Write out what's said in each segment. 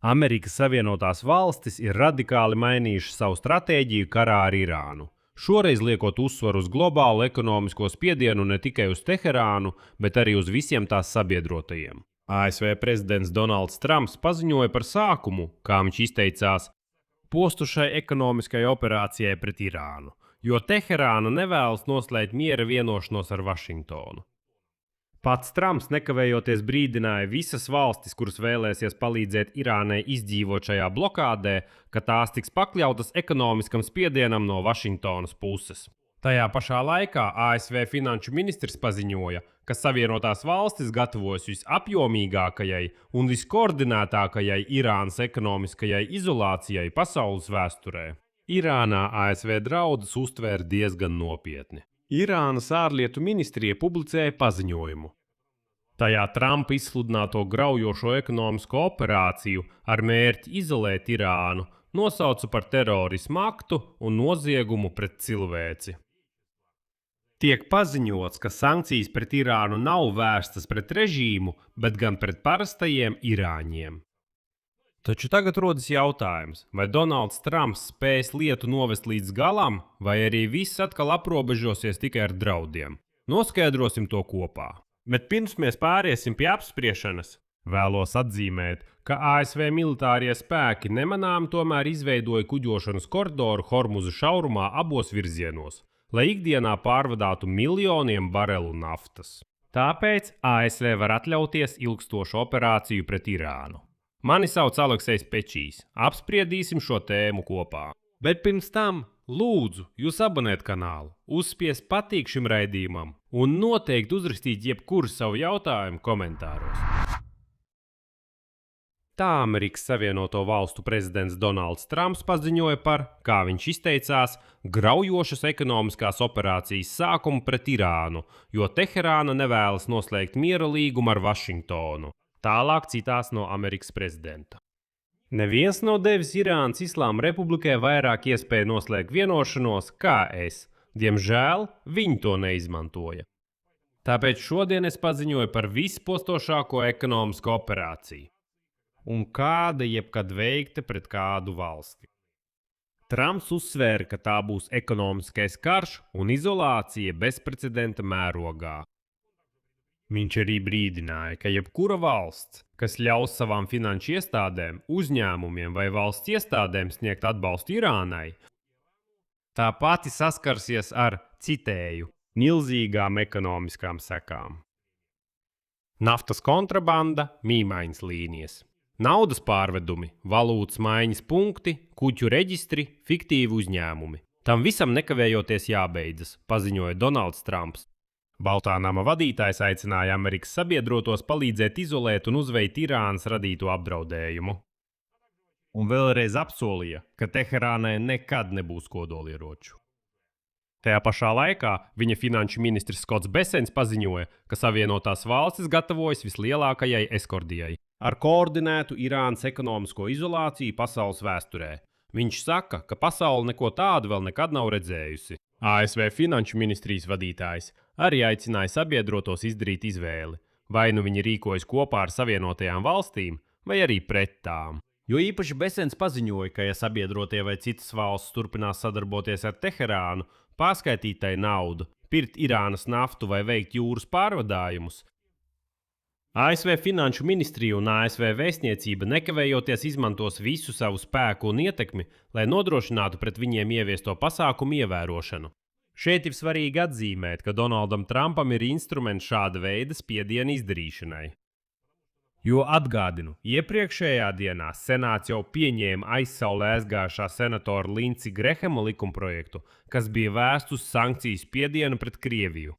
Amerikas Savienotās valstis ir radikāli mainījušas savu stratēģiju karā ar Irānu. Šoreiz liekot uzsvaru uz globālu ekonomisko spiedienu ne tikai uz Teherānu, bet arī uz visiem tās sabiedrotajiem. ASV prezidents Donalds Trumps paziņoja par sākumu, kā viņš izteicās, postušai ekonomiskai operācijai pret Irānu, jo Teherāna nevēlas noslēgt miera vienošanos ar Vašingtonu. Pats Trumps nekavējoties brīdināja visas valstis, kuras vēlēsies palīdzēt Irānai izdzīvot šajā blokādē, ka tās tiks pakļautas ekonomiskam spiedienam no Vašingtonas puses. Tajā pašā laikā ASV finanšu ministrs paziņoja, ka Savienotās valstis gatavojas visapjomīgākajai un viskoordinētākajai Irānas ekonomiskajai izolācijai pasaules vēsturē. Irānā ASV draudus uztvēra diezgan nopietni. Irānas ārlietu ministrija publicēja paziņojumu. Tajā Trumpa izsludināto graujošo ekonomisko operāciju ar mērķi izolēt Irānu nosauca par terorismu aktu un noziegumu pret cilvēci. Tiek paziņots, ka sankcijas pret Irānu nav vērstas pret režīmu, bet gan pret parastajiem irāņiem. Taču tagad rodas jautājums, vai Donalds Trumps spēs lietu novest līdz galam, vai arī viss atkal aprobežosies tikai ar draudiem. Noskaidrosim to kopā. Bet pirms mēs pāriesim pie apspriešanas, vēlos atzīmēt, ka ASV militārie spēki nemanām tomēr izveidoja kuģošanas koridoru Hormuza šaurumā abos virzienos, lai ikdienā pārvadātu miljoniem barelu naftas. Tāpēc ASV var atļauties ilgstošu operāciju pret Irānu. Mani sauc Aleksejs Pečijs. Apspriedīsim šo tēmu kopā. Bet pirms tam, lūdzu, jūs abonēt kanālu, uzspiest patīk šim raidījumam un noteikti uzrakstīt jebkuru savu jautājumu komentāros. Tā Amerikas Savienoto Valstu prezidents Donalds Trumps paziņoja par, kā viņš izteicās, graujošas ekonomiskās operācijas sākumu pret Irānu, jo Teherāna nevēlas noslēgt miera līgumu ar Vašingtonu. Tālāk citās no Amerikas prezidenta. Neviens nav devis Irānas Islāma Republikai vairāk iespēju noslēgt vienošanos kā es. Diemžēl viņi to neizmantoja. Tāpēc šodien es paziņoju par vispostošāko ekonomisko operāciju. Un kāda jebkad veikta pret kādu valsti. Trumps uzsvēra, ka tā būs ekonomiskais karš un izolācija bezprecedenta mērogā. Viņš arī brīdināja, ka jebkura valsts, kas ļaus savām finanšu iestādēm, uzņēmumiem vai valsts iestādēm sniegt atbalstu Irānai, tā pati saskarsies ar, citēju, milzīgām ekonomiskām sekām. Naftas kontrabanda, mīmaiņas līnijas, naudas pārvedumi, valūtas maiņas punkti, kuķu reģistri, fiktīvi uzņēmumi. Tam visam nekavējoties jābeidzas, paziņoja Donalds Trumps. Baltā nama vadītājs aicināja Amerikas sabiedrotos palīdzēt izolēt un uzveikt Irānas radīto apdraudējumu. Un vēlreiz apsolīja, ka Teherānai nekad nebūs kodolieroču. Tajā pašā laikā viņa finanšu ministrs Skots Besens paziņoja, ka Savienotās valstis gatavojas vislielākajai eskordijai ar koordinētu Irānas ekonomisko izolāciju pasaules vēsturē. Viņš saka, ka pasaule neko tādu vēl nekad nav redzējusi. ASV finanšu ministrijas vadītājs arī aicināja sabiedrotos izdarīt izvēli, vai nu viņi rīkojas kopā ar Savienotajām valstīm, vai arī pret tām. Jo īpaši Besens paziņoja, ka ja sabiedrotie vai citas valsts turpinās sadarboties ar Teherānu, pārskaitīt tai naudu, pirkt Irānas naftu vai veikt jūras pārvadājumus, ASV finanšu ministrija un ASV vēstniecība nekavējoties izmantos visu savu spēku un ietekmi, lai nodrošinātu pret viņiem ieviesto pasākumu ievērošanu. Šeit ir svarīgi atzīmēt, ka Donaldam Trumpam ir instruments šāda veida spiediena izdarīšanai. Jo atgādinu, iepriekšējā dienā Senāts jau pieņēma aizsaulē aizgājušā senatora Lindsey Grahama likumprojektu, kas bija vērsts uz sankciju spiedienu pret Krieviju.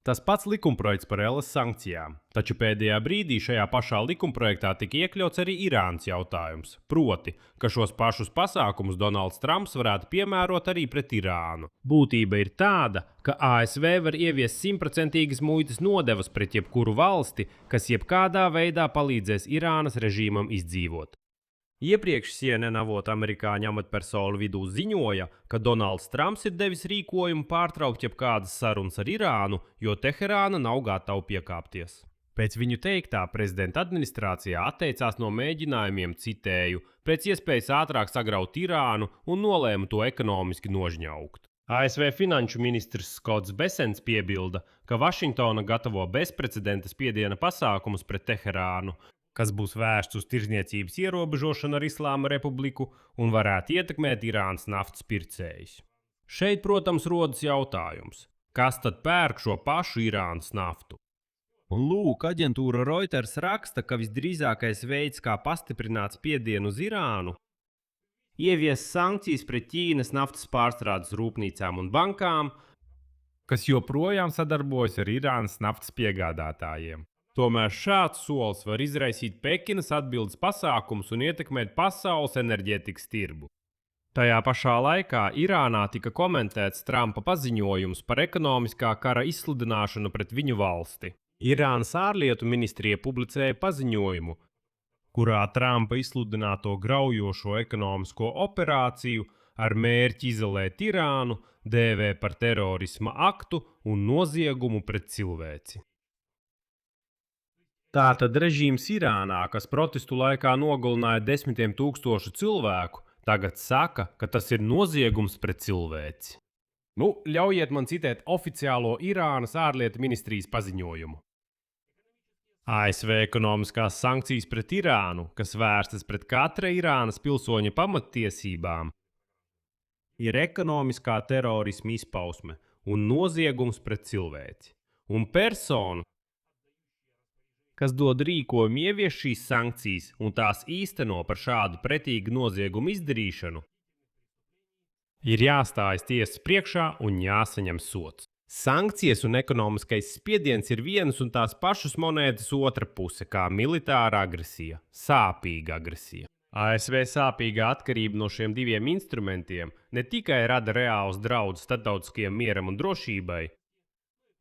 Tas pats likumprojekts par ELAS sankcijām, taču pēdējā brīdī šajā pašā likumprojektā tika iekļauts arī Irānas jautājums, proti, ka šos pašus pasākumus Donalds Trumps varētu piemērot arī pret Irānu. Būtība ir tāda, ka ASV var ieviest 100% muitas nodevas pret jebkuru valsti, kas jebkādā veidā palīdzēs Irānas režīmam izdzīvot. Iepriekš CNN avota amerikāņu amatpersonu vidū ziņoja, ka Donalds Trumps ir devis rīkojumu pārtraukt jebkādas sarunas ar Irānu, jo Teherāna nav gatava piekāpties. Pēc viņu teiktā prezidenta administrācijā atteicās no mēģinājumiem, citēju, pēc iespējas ātrāk sagraut Irānu un nolēma to ekonomiski nožņaukt. ASV finanšu ministrs Skots Besens piebilda, ka Vašingtona gatavo bezprecedenta spiediena pasākumus pret Teherānu, kas būs vērsts uz tirdzniecības ierobežošanu ar Islāma Republiku un varētu ietekmēt Irānas naftas pircējus. Šeit, protams, rodas jautājums, kas tad pērk šo pašu Irānas naftu? Un lūk, aģentūra Reuters raksta, ka visdrīzākais veids, kā pastiprināt spiedienu uz Irānu, ievies sankcijas pret Ķīnas naftas pārstrādes rūpnīcām un bankām, kas joprojām sadarbojas ar Irānas naftas piegādātājiem. Tomēr šāds solis var izraisīt Pekinas atbildes pasākumus un ietekmēt pasaules enerģētikas tirgu. Tajā pašā laikā Irānā tika komentēts Trumpa paziņojums par ekonomiskā kara izsludināšanu pret viņu valsti. Irānas ārlietu ministrija publicēja paziņojumu, kurā Trumpa izsludināto graujošo ekonomisko operāciju ar mērķi izolēt Irānu dēvē par terorisma aktu un noziegumu pret cilvēci. Tātad režīms Irānā, kas protestu laikā nogalināja desmitiem tūkstošu cilvēku, tagad saka, ka tas ir noziegums pret cilvēci. Ļaujiet man citēt oficiālo Irānas ārlietu ministrijas paziņojumu. ASV ekonomiskās sankcijas pret Irānu, kas vērstas pret katra Irānas pilsoņa pamattiesībām, ir ekonomiskā terorisma izpausme un noziegums pret cilvēci. Un persona, kas dod rīkojumu ievieš šīs sankcijas un tās īsteno par šādu pretīgu noziegumu izdarīšanu, ir jāstājas tiesas priekšā un jāsaņem sods. Sankcijas un ekonomiskais spiediens ir vienas un tās pašas monētas otra puse, kā militāra agresija, sāpīga agresija. ASV sāpīga atkarība no šiem diviem instrumentiem ne tikai rada reāls draudus starptautiskajam mieram un drošībai,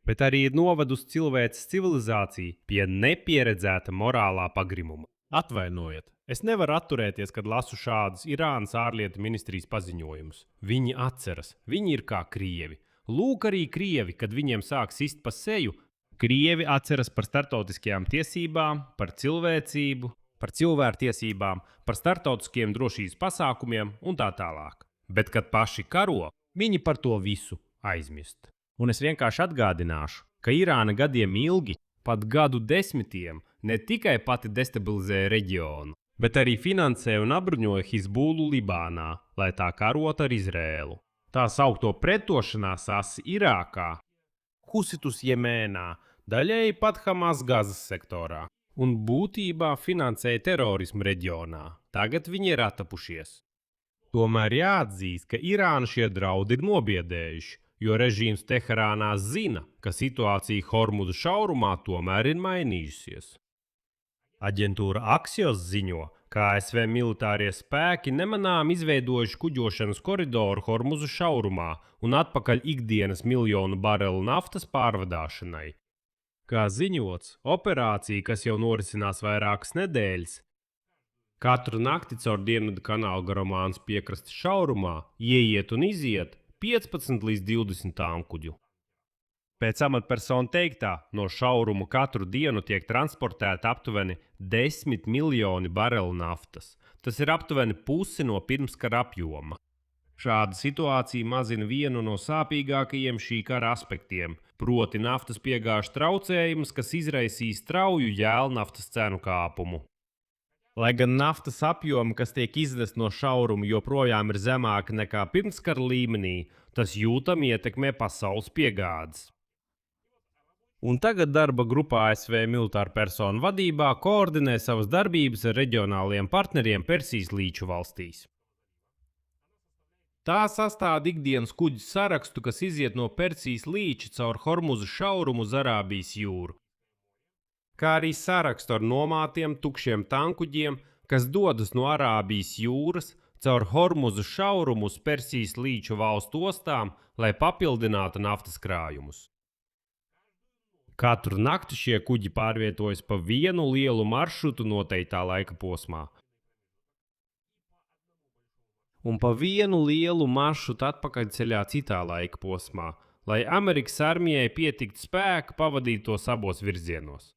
bet arī ir novedusi cilvēces civilizāciju pie nepieredzēta morālā pagrimuma. Atvainojiet, es nevaru atturēties, kad lasu šādus Irānas ārlietu ministrijas paziņojumus. Viņi atceras, viņi ir kā krievi. Lūk arī krievi, kad viņiem sāk sist pa seju, krievi atceras par starptautiskajām tiesībām, par cilvēcību, par cilvēktiesībām, par starptautiskiem drošības pasākumiem un tā tālāk. Bet, kad paši karo, viņi par to visu aizmirst. Un es vienkārši atgādināšu, ka Irāna gadiem ilgi, pat gadu desmitiem, ne tikai pati destabilizēja reģionu, bet arī finansēja un apbruņoja Hizbullu Libānā, lai tā karot ar Izrēlu. Tā saukto pretošanās asi Irākā, Husitus Jemēnā, daļēji pat Hamas Gazas sektorā un būtībā finansēja terorismu reģionā. Tagad viņi ir atapušies. Tomēr jāatzīst, ka Irānu šie draudi ir nobiedējuši, jo režīms Teherānā zina, ka situācija Hormuza šaurumā tomēr ir mainījusies. Aģentūra Axios ziņo, ka ASV militārie spēki nemanām izveidojuši kuģošanas koridoru Hormuza šaurumā un atpakaļ ikdienas miljonu barelu naftas pārvadāšanai. Kā ziņots, operācija, kas jau norisinās vairākas nedēļas, katru nakti caur Dienvidu kanāla garumānas piekrastes šaurumā ieiet un iziet 15 līdz 20 tankuģu. Pēc amatpersonu teiktā, no šauruma katru dienu tiek transportēta aptuveni 10 miljoni barelu naftas. Tas ir aptuveni pusi no pirmskara apjoma. Šāda situācija mazina vienu no sāpīgākajiem šī kara aspektiem, proti naftas piegāžu traucējumus, kas izraisīs strauju jēlnaftas cenu kāpumu. Lai gan naftas apjomi, kas tiek izvest no šauruma, joprojām ir zemāki nekā pirmskara līmenī, tas jūtami ietekmē pasaules piegādes. Un tagad darba grupā ASV militāru personu vadībā koordinē savas darbības ar reģionāliem partneriem Persijas līča valstīs. Tā sastāv ikdienas kuģu sarakstu, kas iziet no Persijas līča caur Hormuza šaurumu uz Arābijas jūru, kā arī sarakstu ar nomātiem tukšiem tankuģiem, kas dodas no Arābijas jūras caur Hormuza šaurumu uz Persijas līča valstu ostām, lai papildinātu naftas krājumus. Katru nakti šie kuģi pārvietojas pa vienu lielu maršrutu noteiktā laika posmā. Un pa vienu lielu maršrutu atpakaļceļā citā laika posmā, lai Amerikas armijai pietiktu spēka pavadīt tos abos virzienos.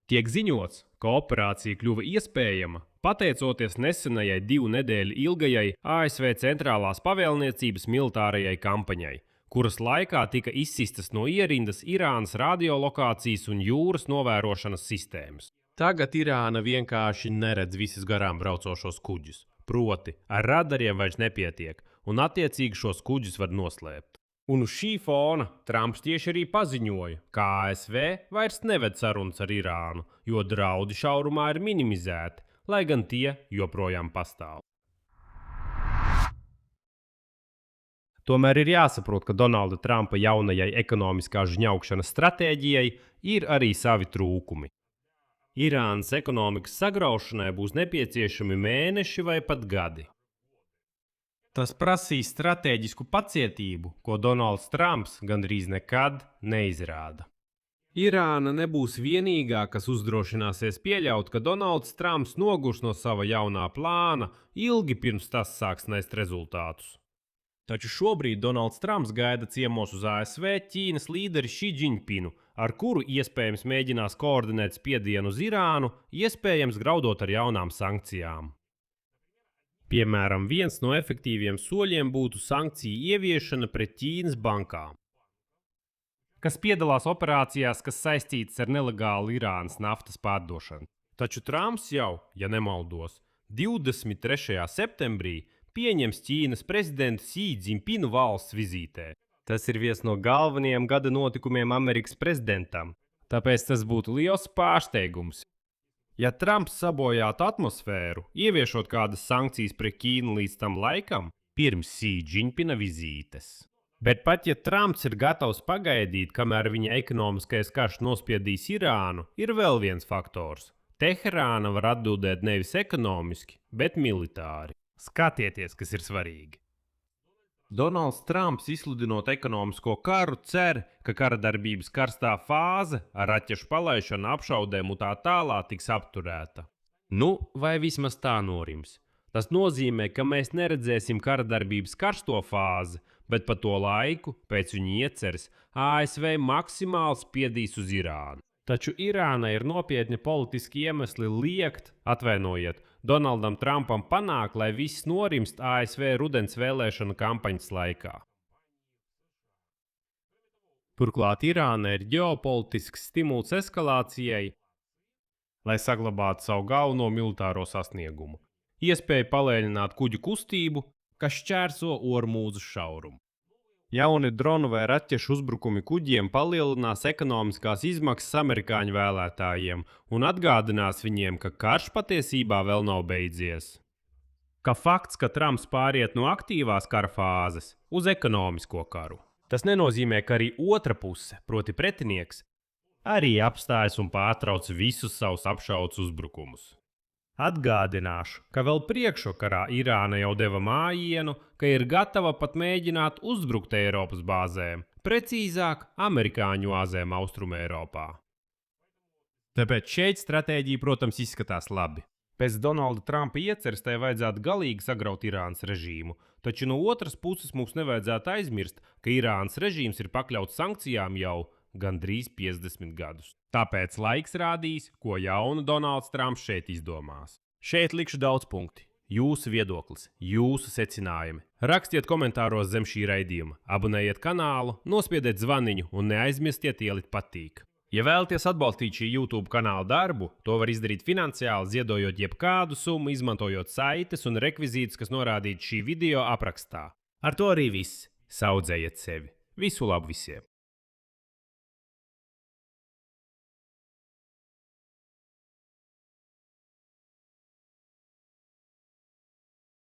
Tiek ziņots, ka operācija kļuva iespējama pateicoties nesenajai 2 nedēļu ilgajai ASV centrālās pavēlniecības militārajai kampaņai, kuras laikā tika izsistas no ierindas Irānas radiolokācijas un jūras novērošanas sistēmas. Tagad Irāna vienkārši neredz visus garām braucošos kuģus. Proti, ar radariem vairs nepietiek, un attiecīgi šos kuģus var noslēpt. Un uz šī fona Trumps tieši arī paziņoja, ka ASV vairs neved sarunas ar Irānu, jo draudi šaurumā ir minimizēti, lai gan tie joprojām pastāv. Tomēr ir jāsaprot, ka Donalda Trumpa jaunajai ekonomiskā žņaukšanas stratēģijai ir arī savi trūkumi. Irānas ekonomikas sagraušanai būs nepieciešami mēneši vai pat gadi. Tas prasīs stratēģisku pacietību, ko Donalds Trumps gandrīz nekad neizrāda. Irāna nebūs vienīgā, kas uzdrošināsies pieļaut, ka Donalds Trumps nogurs no sava jaunā plāna ilgi pirms tas sāks nest rezultātus. Taču šobrīd Donalds Trumps gaida ciemos uz ASV Ķīnas līderi Ši Džiņpinu, ar kuru iespējams mēģinās koordinēt spiedienu uz Irānu, iespējams graudot ar jaunām sankcijām. Piemēram, viens no efektīviem soļiem būtu sankciju ieviešana pret Ķīnas bankām, kas piedalās operācijās, kas saistītas ar nelegālu Irānas naftas pārdošanu. Taču Trumps jau, ja nemaldos, 23. septembrī pieņems Ķīnas prezidentu Ši Džiņpinu valsts vizītē. Tas ir viens no galvenajiem gada notikumiem Amerikas prezidentam, tāpēc tas būtu liels pārsteigums. Ja Trumps sabojātu atmosfēru, ieviešot kādas sankcijas pret Ķīnu līdz tam laikam, pirms Ši Džiņpina vizītes. Bet pat ja Trumps ir gatavs pagaidīt, kamēr viņa ekonomiskais karš nospiedīs Irānu, ir vēl viens faktors. Teherāna var atbildēt nevis ekonomiski, bet militāri. Skatieties, kas ir svarīgi. Donalds Trumps, izsludinot ekonomisko karu, cer, ka kara darbības karstā fāze ar raķešu palaišanu, apšaudēm un tā tālāk tiks apturēta. Nu, vai vismaz tā norims. Tas nozīmē, ka mēs neredzēsim kara darbības karsto fāzi, bet pa to laiku, pēc viņa ieceres, ASV maksimāli spiedīs uz Irānu. Taču Irānai ir nopietni politiski iemesli liekt, atvainojiet, Donaldam Trumpam panākt, lai viss norimst ASV rudens vēlēšanu kampaņas laikā. Turklāt Irāna ir ģeopolitisks stimuls eskalācijai, lai saglabātu savu galveno militāro sasniegumu. Iespēja palēnināt kuģu kustību, kas šķērso Ormūzas šaurumu. Jauni dronu vai raķešu uzbrukumi kuģiem palielinās ekonomiskās izmaksas amerikāņu vēlētājiem un atgādinās viņiem, ka karš patiesībā vēl nav beidzies. Ka fakts, ka Trumps pāriet no aktīvās kara fāzes uz ekonomisko karu. Tas nenozīmē, ka arī otra puse, proti pretinieks, arī apstājas un pārtrauc visus savus apšaudes uzbrukumus. Atgādināšu, ka vēl priekšvakarā Irāna jau deva mājienu, ka ir gatava pat mēģināt uzbrukt Eiropas bāzēm, precīzāk amerikāņu bāzēm Austrumeiropā. Tāpēc šeit stratēģija, protams, izskatās labi. Pēc Donalda Trumpa ieceres tai vajadzētu galīgi sagraut Irānas režīmu, taču no otras puses mums nevajadzētu aizmirst, ka Irānas režīms ir pakļauts sankcijām jau gandrīz 50 gadus. Tāpēc laiks rādīs, ko jaunu Donalds Trumps šeit izdomās. Šeit likšu daudz punkti. Jūsu viedoklis, jūsu secinājumi. Rakstiet komentāros zem šī raidījuma, abonējiet kanālu, nospiediet zvaniņu un neaizmirstiet ielikt patīk. Ja vēlaties atbalstīt šī YouTube kanāla darbu, to var izdarīt finansiāli, ziedojot jebkādu summu, izmantojot saites un rekvizītus, kas norādīti šī video aprakstā. Ar to arī viss. Saudzējiet sevi. Visu labu visiem!